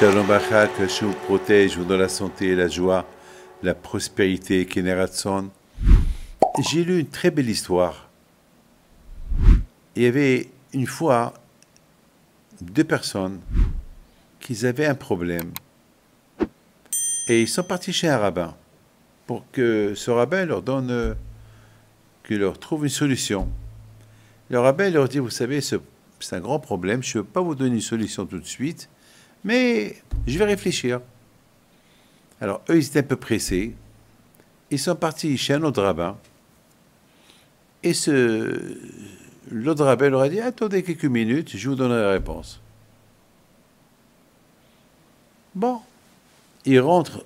Shalom Bacha, que Hachem vous protège, vous donne la santé, la joie, la prospérité, Keneratson. J'ai lu une très belle histoire. Il y avait une fois deux personnes qui avaient un problème et ils sont partis chez un rabbin pour que ce rabbin leur donne, qu'il leur trouve une solution. Le rabbin leur dit, vous savez, c'est un grand problème, je ne peux pas vous donner une solution tout de suite, mais je vais réfléchir. Alors, eux, ils étaient un peu pressés. Ils sont partis chez un autre rabbin. Et l'autre rabbin leur a dit, attendez quelques minutes, je vous donnerai la réponse. Bon, il rentre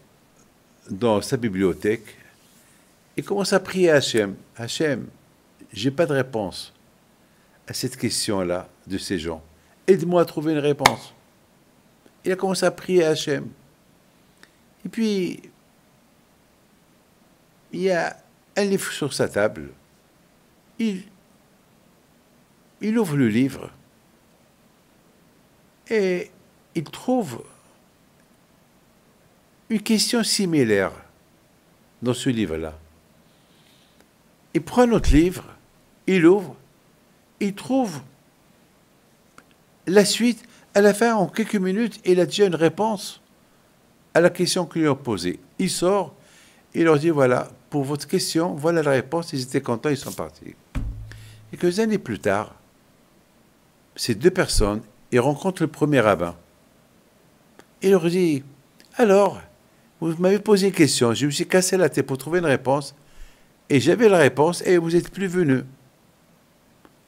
dans sa bibliothèque et commence à prier à Hachem. Hachem, j'ai pas de réponse à cette question-là de ces gens. Aide-moi à trouver une réponse. Il a commencé à prier à Hachem. Et puis, il y a un livre sur sa table. Il ouvre le livre et il trouve une question similaire dans ce livre-là. Il prend un autre livre, il ouvre, il trouve la suite. À la fin, en quelques minutes, il a déjà une réponse à la question qu'ils lui ont posée. Il sort, il leur dit, voilà, pour votre question, voilà la réponse. Ils étaient contents, ils sont partis. Et quelques années plus tard, ces deux personnes, ils rencontrent le premier rabbin. Il leur dit, alors, vous m'avez posé une question, je me suis cassé la tête pour trouver une réponse, et j'avais la réponse, et vous n'êtes plus venu.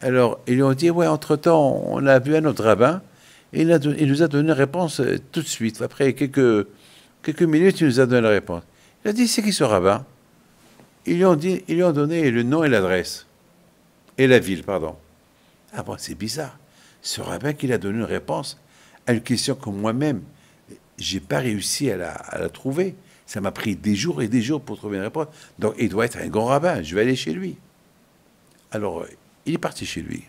Alors, ils lui ont dit, ouais, entre-temps, on a vu un autre rabbin, et il nous a donné une réponse tout de suite. Après quelques minutes, il nous a donné la réponse. Il a dit, c'est qui ce rabbin? Ils lui ont donné le nom et l'adresse. Et la ville, pardon. Ah bon, c'est bizarre. Ce rabbin qui a donné une réponse à une question que moi-même, j'ai pas réussi à la trouver. Ça m'a pris des jours et des jours pour trouver une réponse. Donc, il doit être un grand rabbin. Je vais aller chez lui. Alors, il est parti chez lui.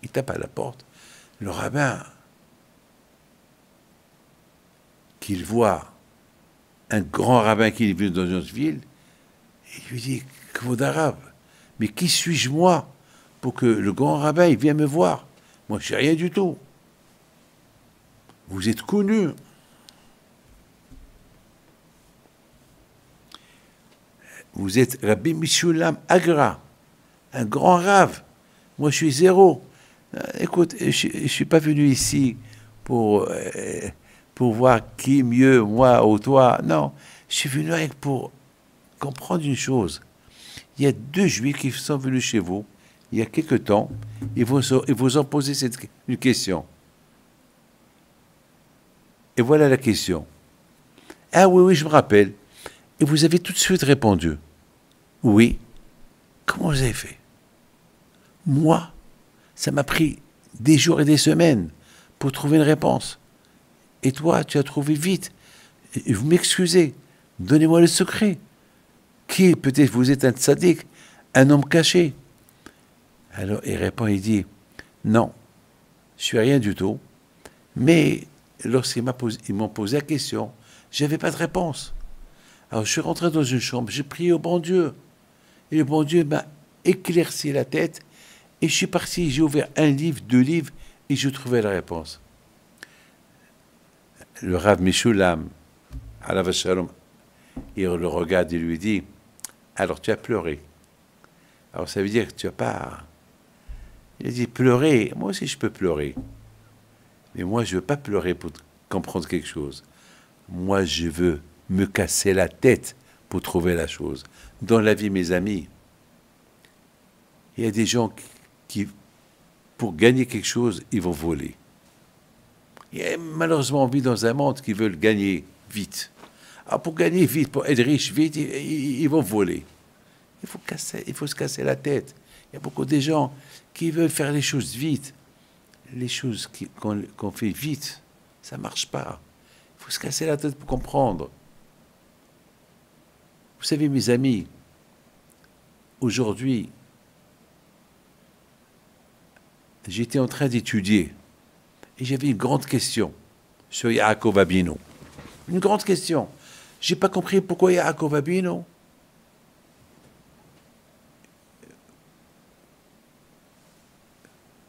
Il tape à la porte. Le rabbin, qu'il voit un grand rabbin qui est venu dans notre ville, il lui dit, Kvod Arav, mais qui suis-je moi pour que le grand rabbin il vienne me voir? Moi, je ne sais rien du tout. Vous êtes connu. Vous êtes Rabbi Mishulam Agra, un grand rave. Moi, je suis zéro. Écoute, je ne suis pas venu ici pour voir qui est mieux, moi ou toi. Non, je suis venu pour comprendre une chose. Il y a deux Juifs qui sont venus chez vous, il y a quelque temps, ils vous ont posé une question. Et voilà la question. Ah oui, oui, je me rappelle. Et vous avez tout de suite répondu. Oui. Comment vous avez fait? Moi, ça m'a pris des jours et des semaines pour trouver une réponse. Et toi, tu as trouvé vite. Et vous m'excusez. Donnez-moi le secret. Qui, peut-être, vous êtes un tzaddik, un homme caché. Alors, il répond, il dit, non, je suis rien du tout. Mais lorsqu'ils m'ont posé la question, je n'avais pas de réponse. Alors, je suis rentré dans une chambre, j'ai prié au bon Dieu. Et le bon Dieu m'a éclairci la tête. Et je suis parti, j'ai ouvert un livre, deux livres, et je trouvais la réponse. Le Rav Mishulam, alav shalom, il le regarde et lui dit, alors tu as pleuré. Alors ça veut dire que tu n'as pas... Il a dit, pleurer, moi aussi je peux pleurer. Mais moi je ne veux pas pleurer pour comprendre quelque chose. Moi je veux me casser la tête pour trouver la chose. Dans la vie, mes amis, il y a des gens qui pour gagner quelque chose, ils vont voler. Et malheureusement, on vit dans un monde qui veut gagner vite. Alors pour gagner vite, pour être riche vite, ils vont voler. Il faut se casser la tête. Il y a beaucoup de gens qui veulent faire les choses vite. Les choses qu'on fait vite, ça ne marche pas. Il faut se casser la tête pour comprendre. Vous savez, mes amis, aujourd'hui, j'étais en train d'étudier et j'avais une grande question. sur Yaakov Abinu. Une grande question. J'ai pas compris pourquoi Yaakov Abinu.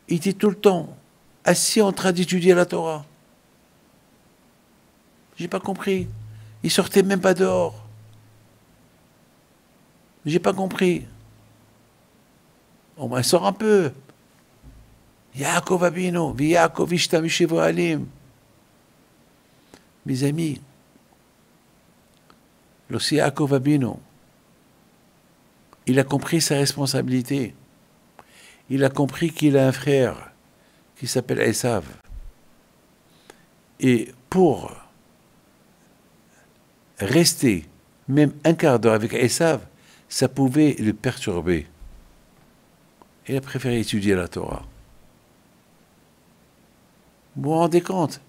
Il était tout le temps assis en train d'étudier la Torah. J'ai pas compris. Il sortait même pas dehors. J'ai pas compris. Au moins, sort un peu. Yaakov Abinu, Yaakov Ishta Mishevo Alim. Mes amis, lorsque Yaakov Abinu, il a compris sa responsabilité. Il a compris qu'il a un frère qui s'appelle Esav. Et pour rester même un quart d'heure avec Esav, ça pouvait le perturber. Il a préféré étudier la Torah. Vous vous rendez compte?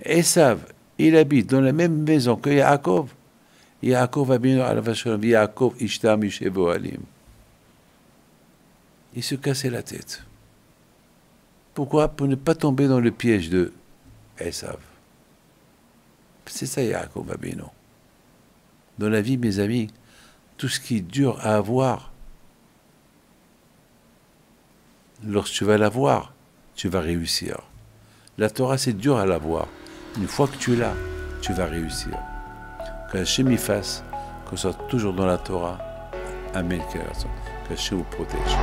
Esav, il habite dans la même maison que Yaakov. Yaakov Abinu alav shalom, Yaakov Ishta Mishevo Alim. Il se cassait la tête. Pourquoi? Pour ne pas tomber dans le piège de Esav. C'est ça Yaakov Abinu. Dans la vie, mes amis, tout ce qui est dur à avoir, lorsque tu vas l'avoir, tu vas réussir. La Torah, c'est dur à l'avoir. Une fois que tu l'as, tu vas réussir. Que Hachem y fasse, qu'on soit toujours dans la Torah. Amen. Que Hachem vous protège.